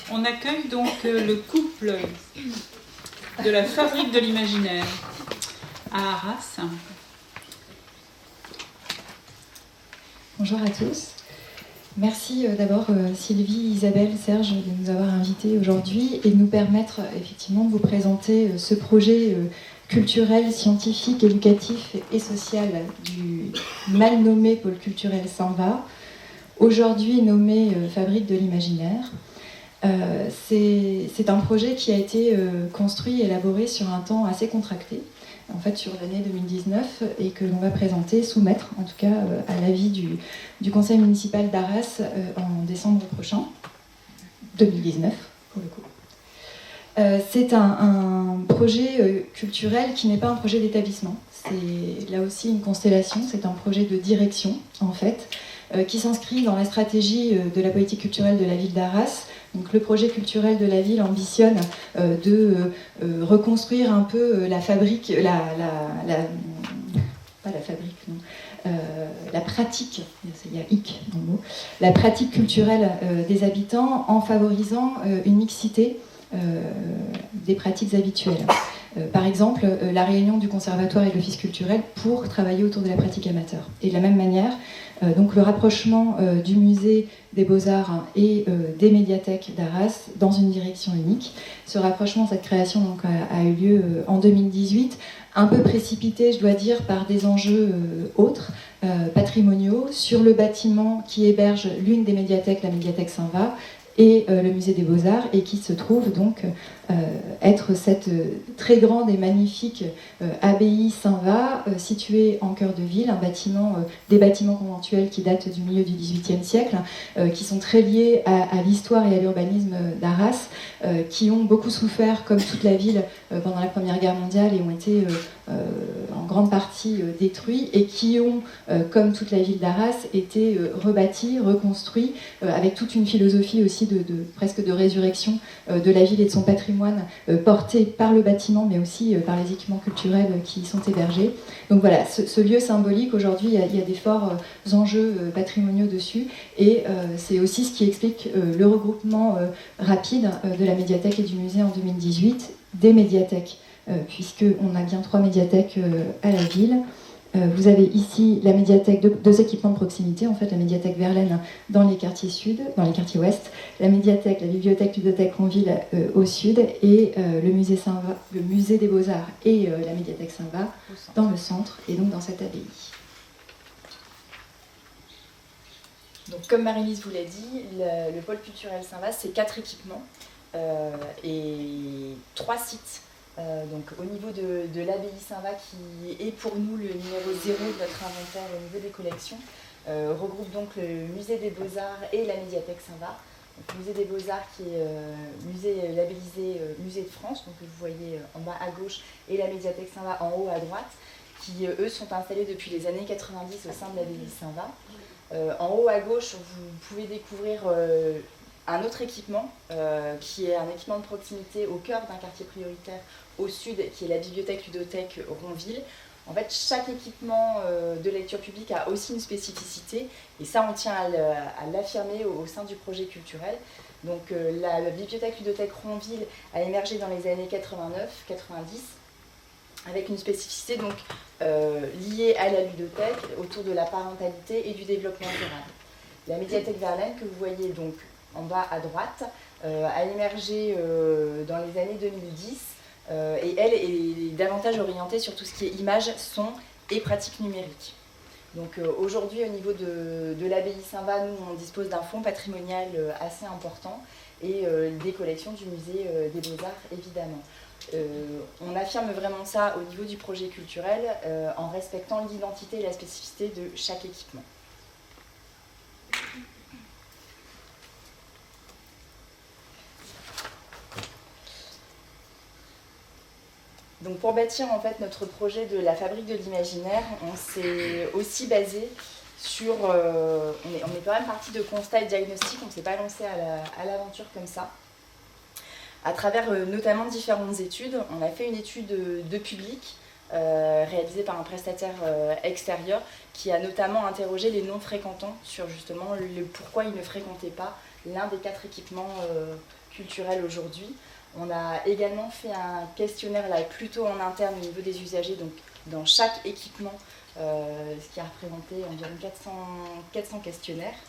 On accueille donc le couple de la Fabrique de l'Imaginaire à Arras. Bonjour à tous. Merci d'abord Sylvie, Isabelle, Serge de nous avoir invités aujourd'hui et de nous permettre effectivement de vous présenter ce projet culturel, scientifique, éducatif et social du mal nommé pôle culturel Saint-Va, aujourd'hui nommé Fabrique de l'Imaginaire. C'est un projet qui a été construit et élaboré sur un temps assez contracté, en fait sur l'année 2019, et que l'on va présenter, soumettre en tout cas à l'avis du conseil municipal d'Arras en décembre prochain, 2019 pour le coup. C'est un projet culturel qui n'est pas un projet d'établissement, c'est là aussi une constellation, c'est un projet de direction en fait, qui s'inscrit dans la stratégie de la politique culturelle de la ville d'Arras. Donc, le projet culturel de la ville ambitionne de reconstruire un peu la fabrique, pas la fabrique, non, la pratique, il y a hic dans le mot, la pratique culturelle des habitants en favorisant une mixité des pratiques habituelles. Par exemple, la réunion du conservatoire et de l'office culturel pour travailler autour de la pratique amateur. Et de la même manière, donc le rapprochement du musée des Beaux-Arts et des médiathèques d'Arras dans une direction unique. Ce rapprochement, cette création donc, a eu lieu en 2018, un peu précipité, je dois dire, par des enjeux autres, patrimoniaux, sur le bâtiment qui héberge l'une des médiathèques, la médiathèque Saint-Va, et le musée des Beaux-Arts, et qui se trouve donc être cette très grande et magnifique abbaye Saint-Va, située en cœur de ville, des bâtiments conventuels qui datent du milieu du XVIIIe siècle, qui sont très liés à l'histoire et à l'urbanisme d'Arras, qui ont beaucoup souffert, comme toute la ville, pendant la Première Guerre mondiale, et ont été en grande partie détruits, et qui ont, comme toute la ville d'Arras, été rebâtis, reconstruits, avec toute une philosophie aussi presque de résurrection de la ville et de son patrimoine, porté par le bâtiment, mais aussi par les équipements culturels qui y sont hébergés. Donc voilà, ce lieu symbolique, aujourd'hui, il y a des forts enjeux patrimoniaux dessus, et c'est aussi ce qui explique le regroupement rapide de la médiathèque et du musée en 2018, des médiathèques, puisqu'on a bien 3 médiathèques à la ville. Vous avez ici la médiathèque, deux équipements de proximité, en fait, la médiathèque Verlaine dans les quartiers sud, dans les quartiers ouest, la médiathèque, la bibliothèque, ludothèque Ronville au sud, et le musée des Beaux-Arts et la médiathèque Saint-Va dans le centre, et donc dans cette abbaye. Donc, comme Marie-Lise vous l'a dit, le pôle culturel Saint-Va, c'est 4 équipements et 3 sites. Donc au niveau de l'abbaye Saint-Va, qui est pour nous le numéro 0 de notre inventaire au niveau des collections, regroupe donc le musée des Beaux-Arts et la médiathèque Saint-Va. Donc, le musée des Beaux-Arts qui est musée labellisé musée de France, donc vous voyez en bas à gauche, et la médiathèque Saint-Va en haut à droite, qui eux sont installés depuis les années 90 au sein de l'abbaye Saint-Va. En haut à gauche, vous pouvez découvrir un autre équipement, qui est un équipement de proximité au cœur d'un quartier prioritaire au sud, qui est la bibliothèque ludothèque Ronville. En fait, chaque équipement de lecture publique a aussi une spécificité, et ça on tient à l'affirmer au sein du projet culturel. Donc la bibliothèque ludothèque Ronville a émergé dans les années 89-90, avec une spécificité donc liée à la ludothèque, autour de la parentalité et du développement durable. La médiathèque Verlaine, que vous voyez donc en bas à droite, a émergé dans les années 2010, et elle est davantage orientée sur tout ce qui est images, son et pratiques numériques. Donc aujourd'hui, au niveau de l'abbaye Saint-Va, nous on dispose d'un fonds patrimonial assez important, et des collections du musée des Beaux-Arts évidemment. On affirme vraiment ça au niveau du projet culturel, en respectant l'identité et la spécificité de chaque équipement. Donc pour bâtir en fait notre projet de la fabrique de l'imaginaire, on s'est aussi basé sur... on est quand même parti de constats et diagnostics, on ne s'est pas lancé à l'aventure comme ça. À travers notamment différentes études, on a fait une étude de public réalisée par un prestataire extérieur qui a notamment interrogé les non-fréquentants sur justement le pourquoi ils ne fréquentaient pas l'un des 4 équipements culturelle aujourd'hui. On a également fait un questionnaire là, plutôt en interne au niveau des usagers, donc dans chaque équipement, ce qui a représenté environ 400 questionnaires.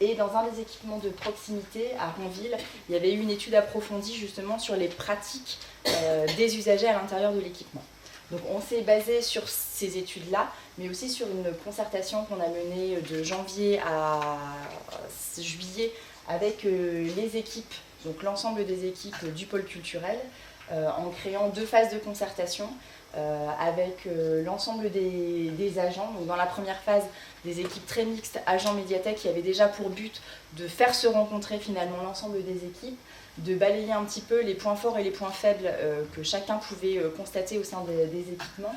Et dans un des équipements de proximité, à Ronville, il y avait eu une étude approfondie justement sur les pratiques des usagers à l'intérieur de l'équipement. Donc on s'est basé sur ces études-là, mais aussi sur une concertation qu'on a menée de janvier à juillet avec les équipes, donc l'ensemble des équipes du pôle culturel, en créant 2 phases de concertation avec l'ensemble des agents. Donc dans la première phase, des équipes très mixtes, agents médiathèques, qui avaient déjà pour but de faire se rencontrer finalement l'ensemble des équipes, de balayer un petit peu les points forts et les points faibles que chacun pouvait constater au sein des équipements,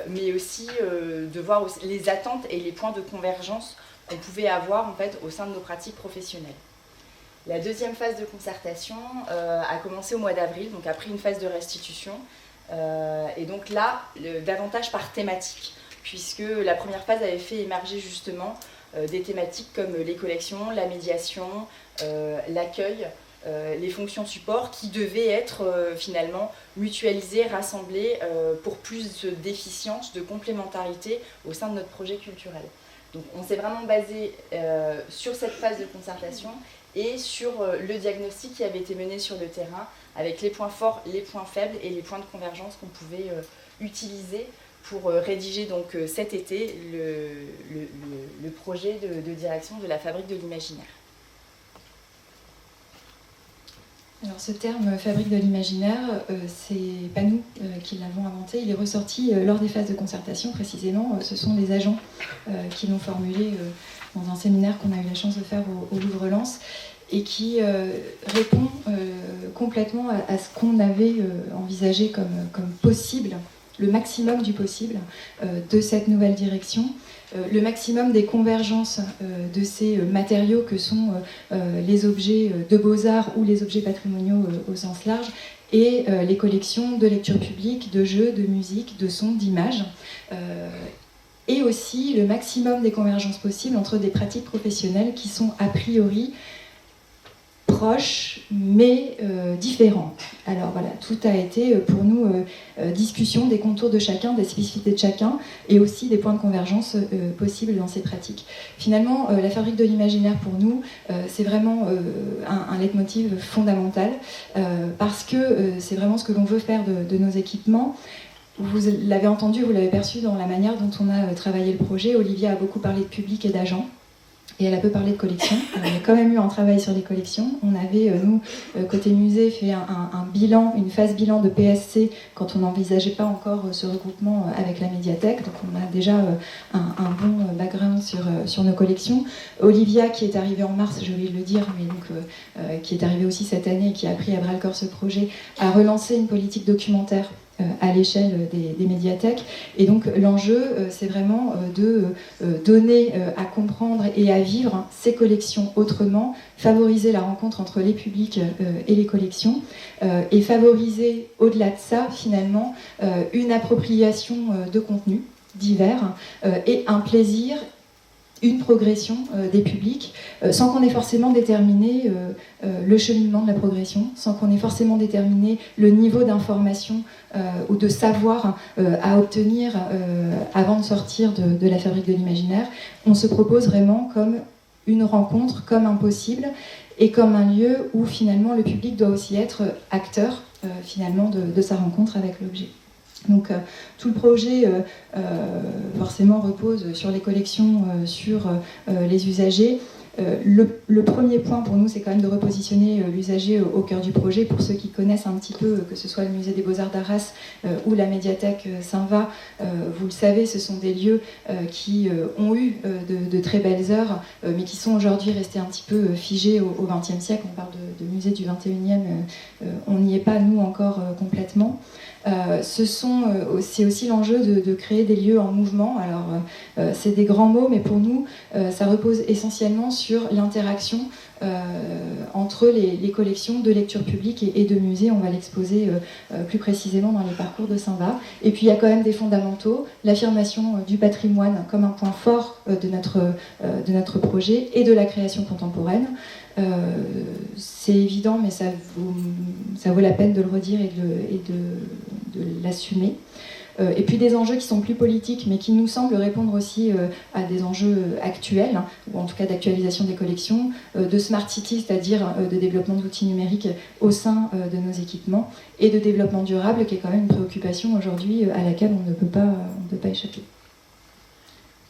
mais aussi de voir aussi les attentes et les points de convergence qu'on pouvait avoir en fait, au sein de nos pratiques professionnelles. La deuxième phase de concertation a commencé au mois d'avril, donc après une phase de restitution, et donc là, davantage par thématique, puisque la première phase avait fait émerger justement des thématiques comme les collections, la médiation, l'accueil, les fonctions support qui devaient être finalement mutualisées, rassemblées pour plus d'efficience, de complémentarité au sein de notre projet culturel. Donc on s'est vraiment basé sur cette phase de concertation et sur le diagnostic qui avait été mené sur le terrain avec les points forts, les points faibles et les points de convergence qu'on pouvait utiliser pour rédiger donc cet été le projet de direction de la Fabrique de l'Imaginaire. Alors ce terme fabrique de l'imaginaire, c'est pas nous qui l'avons inventé, il est ressorti lors des phases de concertation précisément. Ce sont les agents qui l'ont formulé dans un séminaire qu'on a eu la chance de faire au Louvre-Lens et qui répond complètement à ce qu'on avait envisagé comme possible, le maximum du possible de cette nouvelle direction. Le maximum des convergences de ces matériaux que sont les objets de beaux-arts ou les objets patrimoniaux au sens large et les collections de lecture publique, de jeux, de musique, de sons, d'images. Et aussi le maximum des convergences possibles entre des pratiques professionnelles qui sont a priori proches mais différentes. Alors voilà, tout a été pour nous discussion des contours de chacun, des spécificités de chacun et aussi des points de convergence possibles dans ces pratiques. Finalement, la fabrique de l'imaginaire pour nous, c'est vraiment un leitmotiv fondamental parce que c'est vraiment ce que l'on veut faire de nos équipements. Vous l'avez entendu, vous l'avez perçu dans la manière dont on a travaillé le projet. Olivia a beaucoup parlé de public et d'agents. Et elle a peu parlé de collections. On a quand même eu un travail sur les collections. On avait, nous, côté musée, fait un bilan, une phase bilan de PSC quand on n'envisageait pas encore ce regroupement avec la médiathèque. Donc on a déjà un bon background sur nos collections. Olivia, qui est arrivée en mars, j'ai oublié de le dire, mais donc, qui est arrivée aussi cette année et qui a pris à bras-le-corps ce projet, a relancé une politique documentaire à l'échelle des médiathèques. Et donc l'enjeu, c'est vraiment de donner à comprendre et à vivre ces collections autrement, favoriser la rencontre entre les publics et les collections, et favoriser au-delà de ça, finalement, une appropriation de contenus divers et un plaisir, une progression des publics, sans qu'on ait forcément déterminé le cheminement de la progression, sans qu'on ait forcément déterminé le niveau d'information ou de savoir à obtenir avant de sortir de la fabrique de l'imaginaire. On se propose vraiment comme une rencontre, comme un possible, et comme un lieu où finalement le public doit aussi être acteur finalement de sa rencontre avec l'objet. Donc tout le projet forcément repose sur les collections, sur les usagers. Le premier point pour nous, c'est quand même de repositionner l'usager au cœur du projet. Pour ceux qui connaissent un petit peu, que ce soit le musée des Beaux-Arts d'Arras ou la médiathèque Saint-Va, vous le savez, ce sont des lieux qui ont eu de très belles heures, mais qui sont aujourd'hui restés un petit peu figés au XXe siècle. On parle de musée du XXIe, on n'y est pas, nous, encore complètement. C'est aussi l'enjeu de créer des lieux en mouvement. Alors, c'est des grands mots, mais pour nous, ça repose essentiellement sur l'interaction entre les collections de lecture publique et de musées. On va l'exposer plus précisément dans les parcours de Saint-Va. Et puis il y a quand même des fondamentaux, l'affirmation du patrimoine comme un point fort de notre projet et de la création contemporaine. C'est évident, mais ça vaut la peine de le redire et de l'assumer. Et puis des enjeux qui sont plus politiques, mais qui nous semblent répondre aussi à des enjeux actuels, hein, ou en tout cas d'actualisation des collections, de Smart City, c'est-à-dire de développement d'outils numériques au sein de nos équipements, et de développement durable, qui est quand même une préoccupation aujourd'hui à laquelle on ne peut pas échapper.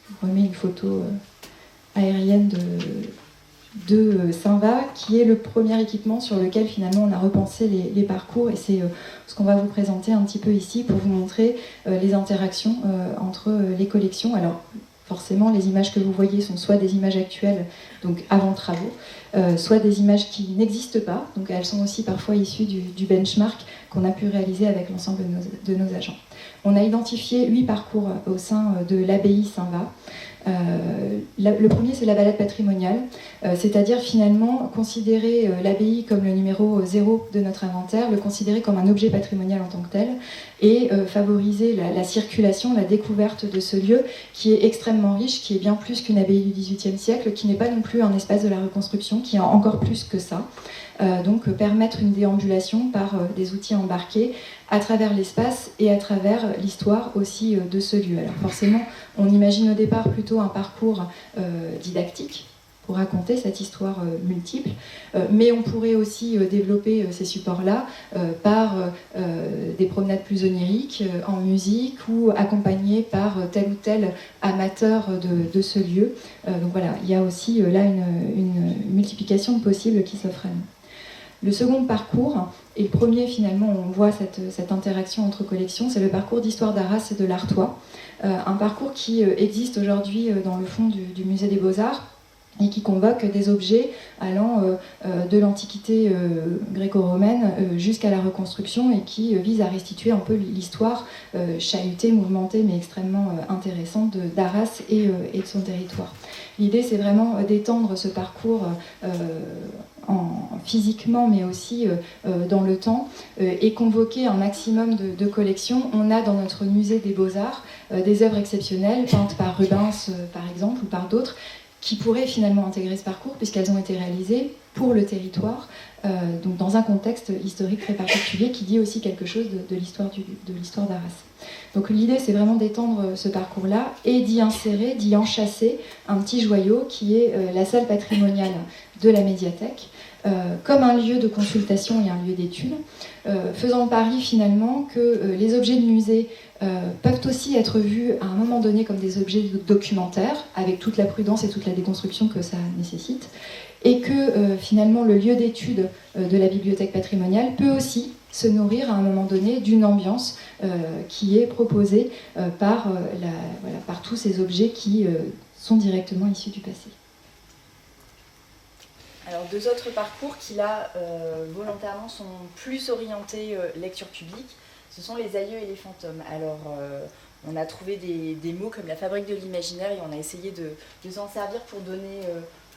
Je remets une photo aérienne de Saint-Va, qui est le premier équipement sur lequel finalement on a repensé les parcours, et c'est ce qu'on va vous présenter un petit peu ici pour vous montrer les interactions entre les collections. Alors forcément les images que vous voyez sont soit des images actuelles, donc avant travaux, soit des images qui n'existent pas, donc elles sont aussi parfois issues du benchmark qu'on a pu réaliser avec l'ensemble de nos agents. On a identifié 8 parcours au sein de l'abbaye Saint-Va. Le premier, c'est la balade patrimoniale, c'est-à-dire finalement considérer l'abbaye comme le numéro 0 de notre inventaire, le considérer comme un objet patrimonial en tant que tel, et favoriser la circulation, la découverte de ce lieu qui est extrêmement riche, qui est bien plus qu'une abbaye du XVIIIe siècle, qui n'est pas non plus un espace de la reconstruction, qui est encore plus que ça. Donc permettre une déambulation par des outils embarqués à travers l'espace et à travers l'histoire aussi de ce lieu. Alors forcément, on imagine au départ plutôt un parcours didactique pour raconter cette histoire multiple, mais on pourrait aussi développer ces supports-là par des promenades plus oniriques, en musique, ou accompagnés par tel ou tel amateur de ce lieu. Donc voilà, il y a aussi là une multiplication de possibles qui s'offre à nous. Le second parcours, et le premier finalement on voit cette interaction entre collections, c'est le parcours d'histoire d'Arras et de l'Artois. Un parcours qui existe aujourd'hui dans le fond du musée des Beaux-Arts et qui convoque des objets allant de l'Antiquité gréco-romaine jusqu'à la Reconstruction, et qui vise à restituer un peu l'histoire chahutée, mouvementée, mais extrêmement intéressante d'Arras et de son territoire. L'idée, c'est vraiment d'étendre ce parcours physiquement, mais aussi dans le temps, et convoquer un maximum de collections. On a dans notre musée des Beaux-Arts des œuvres exceptionnelles, peintes par Rubens par exemple, ou par d'autres, qui pourraient finalement intégrer ce parcours, puisqu'elles ont été réalisées pour le territoire, donc dans un contexte historique très particulier qui dit aussi quelque chose de l'histoire d'Arras. Donc l'idée, c'est vraiment d'étendre ce parcours-là et d'y insérer, d'y enchasser un petit joyau qui est la salle patrimoniale de la médiathèque, comme un lieu de consultation et un lieu d'étude, faisant le pari finalement que les objets de musée peuvent aussi être vus à un moment donné comme des objets documentaires, avec toute la prudence et toute la déconstruction que ça nécessite, et que finalement le lieu d'étude de la bibliothèque patrimoniale peut aussi se nourrir à un moment donné d'une ambiance qui est proposée par tous ces objets qui sont directement issus du passé. Alors 2 autres parcours qui là volontairement sont plus orientés lecture publique, ce sont les aïeux et les fantômes. Alors on a trouvé des mots comme la fabrique de l'imaginaire, et on a essayé de s'en servir pour donner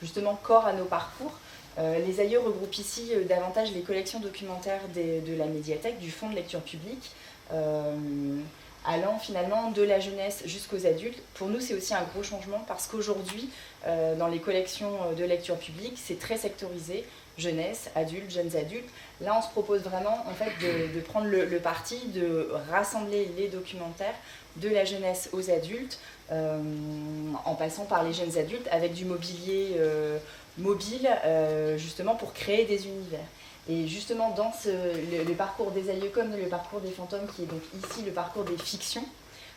justement corps à nos parcours. Les aïeux regroupent ici davantage les collections documentaires de la médiathèque, du fonds de lecture publique, allant finalement de la jeunesse jusqu'aux adultes. Pour nous, c'est aussi un gros changement, parce qu'aujourd'hui, dans les collections de lecture publique, c'est très sectorisé, jeunesse, adultes, jeunes adultes. Là, on se propose vraiment en fait, de prendre le parti de rassembler les documentaires de la jeunesse aux adultes, en passant par les jeunes adultes, avec du mobilier mobile, justement pour créer des univers. Et justement, dans le parcours des aïeux comme le parcours des fantômes, qui est donc ici le parcours des fictions,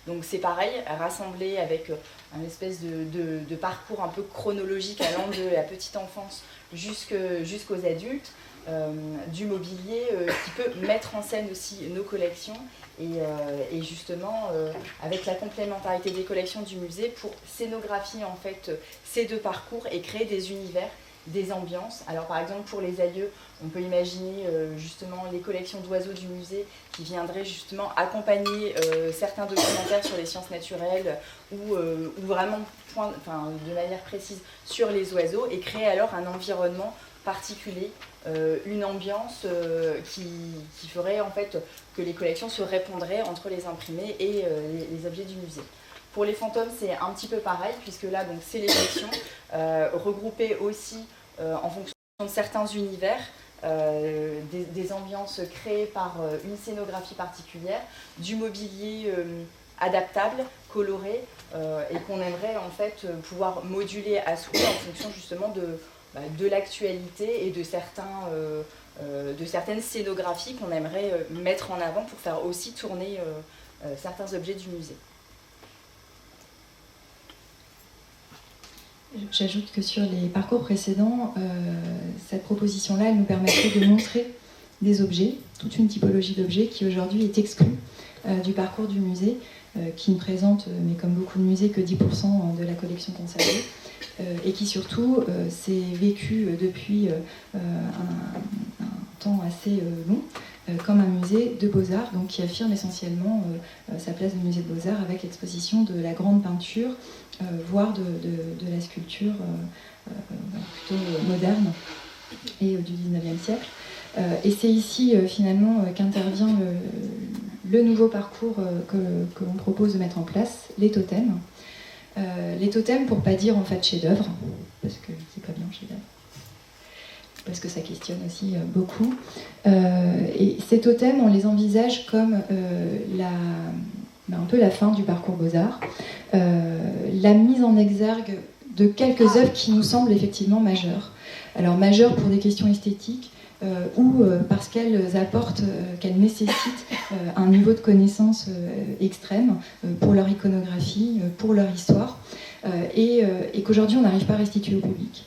donc c'est pareil, rassemblé avec un espèce de parcours un peu chronologique allant de la petite enfance jusqu'aux adultes, du mobilier qui peut mettre en scène aussi nos collections, et justement avec la complémentarité des collections du musée pour scénographier en fait ces 2 parcours et créer des univers des ambiances. Alors par exemple pour les aïeux, on peut imaginer justement les collections d'oiseaux du musée qui viendraient justement accompagner certains documentaires sur les sciences naturelles ou vraiment de manière précise sur les oiseaux et créer alors un environnement particulier, une ambiance qui ferait en fait que les collections se répondraient entre les imprimés et les objets du musée. Pour les fantômes, c'est un petit peu pareil, puisque là, donc, c'est les collections, regroupées aussi en fonction de certains univers, des ambiances créées par une scénographie particulière, du mobilier adaptable, coloré, et qu'on aimerait en fait pouvoir moduler à souhait en fonction justement de l'actualité et de certaines scénographies qu'on aimerait mettre en avant pour faire aussi tourner certains objets du musée. J'ajoute que sur les parcours précédents, cette proposition-là, elle nous permettrait de montrer des objets, toute une typologie d'objets qui aujourd'hui est exclue du parcours du musée, qui ne présente, mais comme beaucoup de musées, que 10% de la collection conservée, et qui surtout s'est vécu depuis un temps assez long comme un musée de beaux-arts, donc qui affirme essentiellement sa place de musée de beaux-arts avec l'exposition de la grande peinture, voire de la sculpture plutôt moderne et du 19e siècle. Et c'est ici finalement qu'intervient le nouveau parcours que l'on propose de mettre en place, les totems. Les totems, pour ne pas dire en fait chef-d'œuvre, parce que c'est pas bien chef-d'œuvre, parce que ça questionne aussi beaucoup. Et ces totems, on les envisage comme un peu la fin du parcours Beaux-Arts, la mise en exergue de quelques œuvres qui nous semblent effectivement majeures. Alors majeures pour des questions esthétiques, ou parce qu'elles apportent, qu'elles nécessitent un niveau de connaissance extrême pour leur iconographie, pour leur histoire, et qu'aujourd'hui on n'arrive pas à restituer au public.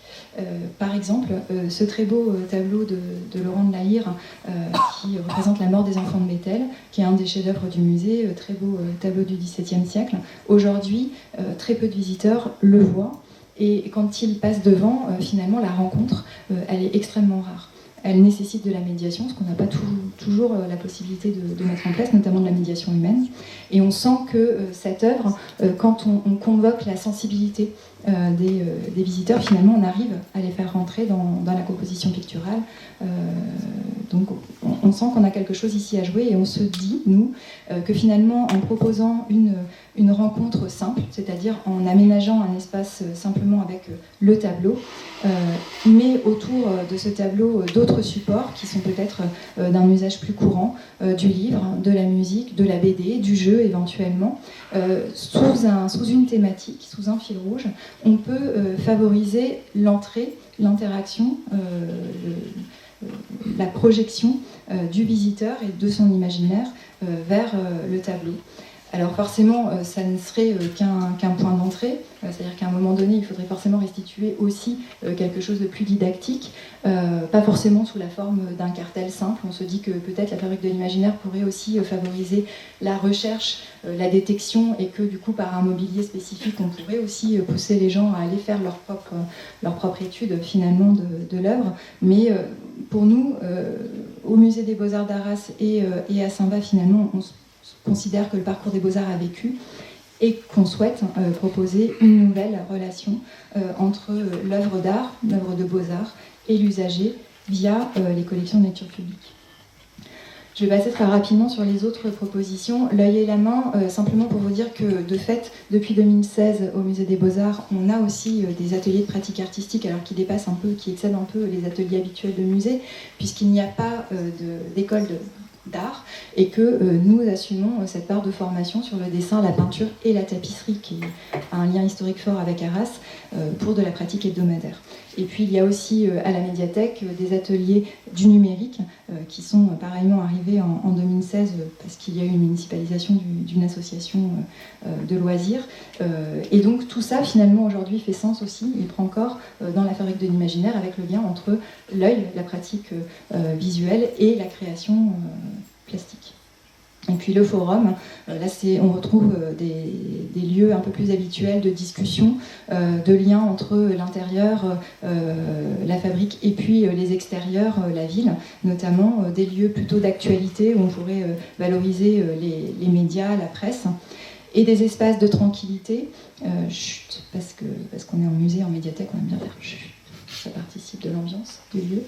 Par exemple, ce très beau tableau de Laurent de La Hire qui représente la mort des enfants de Bethel, qui est un des chefs-d'œuvre du musée, très beau tableau du XVIIe siècle. Aujourd'hui, très peu de visiteurs le voient, et quand ils passent devant, finalement, la rencontre, elle est extrêmement rare. Elle nécessite de la médiation, ce qu'on n'a pas toujours la possibilité de mettre en place, notamment de la médiation humaine. Et on sent que cette œuvre, quand on convoque la sensibilité des visiteurs, finalement, on arrive à les faire rentrer dans la composition picturale. Donc on sent qu'on a quelque chose ici à jouer, et on se dit, nous, que finalement, en proposant une rencontre simple, c'est-à-dire en aménageant un espace simplement avec le tableau, mais autour de ce tableau d'autres supports qui sont peut-être d'un usage plus courant, du livre, de la musique, de la BD, du jeu éventuellement, sous une thématique, sous un fil rouge, on peut favoriser l'entrée, l'interaction, la projection du visiteur et de son imaginaire vers le tableau. Alors forcément, ça ne serait qu'un point d'entrée, c'est-à-dire qu'à un moment donné, il faudrait forcément restituer aussi quelque chose de plus didactique, pas forcément sous la forme d'un cartel simple. On se dit que peut-être la Fabrique de l'Imaginaire pourrait aussi favoriser la recherche, la détection, et que du coup, par un mobilier spécifique, on pourrait aussi pousser les gens à aller faire leur propre étude finalement de l'œuvre. Mais pour nous, au Musée des Beaux-Arts d'Arras et à Saint-Va, finalement, on considère que le parcours des Beaux-Arts a vécu, et qu'on souhaite proposer une nouvelle relation entre l'œuvre d'art, l'œuvre de Beaux-Arts et l'usager via les collections de lecture publique. Je vais passer très rapidement sur les autres propositions. L'œil et la main, simplement pour vous dire que de fait, depuis 2016, au Musée des Beaux-Arts, on a aussi des ateliers de pratique artistique, alors qui dépassent un peu, qui excèdent un peu les ateliers habituels de musée, puisqu'il n'y a pas d'école d'art, et que nous assumons cette part de formation sur le dessin, la peinture et la tapisserie, qui a un lien historique fort avec Arras, pour de la pratique hebdomadaire. Et puis il y a aussi à la médiathèque des ateliers du numérique qui sont pareillement arrivés en 2016, parce qu'il y a eu une municipalisation d'une association de loisirs. Et donc tout ça finalement aujourd'hui fait sens aussi, il prend corps dans la Fabrique de l'Imaginaire, avec le lien entre l'œil, la pratique visuelle, et la création plastique. Et puis le forum, là on retrouve des lieux un peu plus habituels de discussion, de lien entre l'intérieur, la fabrique et puis les extérieurs, la ville, notamment des lieux plutôt d'actualité où on pourrait valoriser les médias, la presse, et des espaces de tranquillité, chut, parce qu'on est en musée, en médiathèque, on aime bien faire chut. Ça participe de l'ambiance du lieu.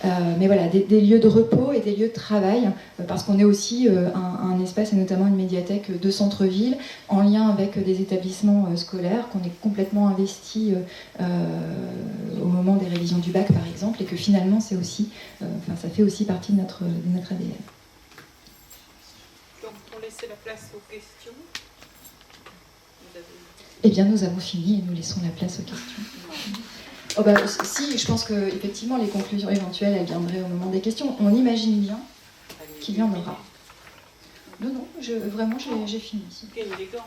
Mais voilà, des lieux de repos et des lieux de travail, parce qu'on est aussi un espace, et notamment une médiathèque de centre-ville, en lien avec des établissements scolaires, qu'on est complètement investi au moment des révisions du bac, par exemple, et que finalement, c'est aussi, ça fait aussi partie de notre ADN. Donc, pour laisser la place aux questions, Eh bien, nous avons fini et nous laissons la place aux questions. Oh bah, si, je pense qu'effectivement, les conclusions éventuelles, elles viendraient au moment des questions. On imagine bien qu'il y en aura. Non, vraiment, j'ai fini. Quelle élégance.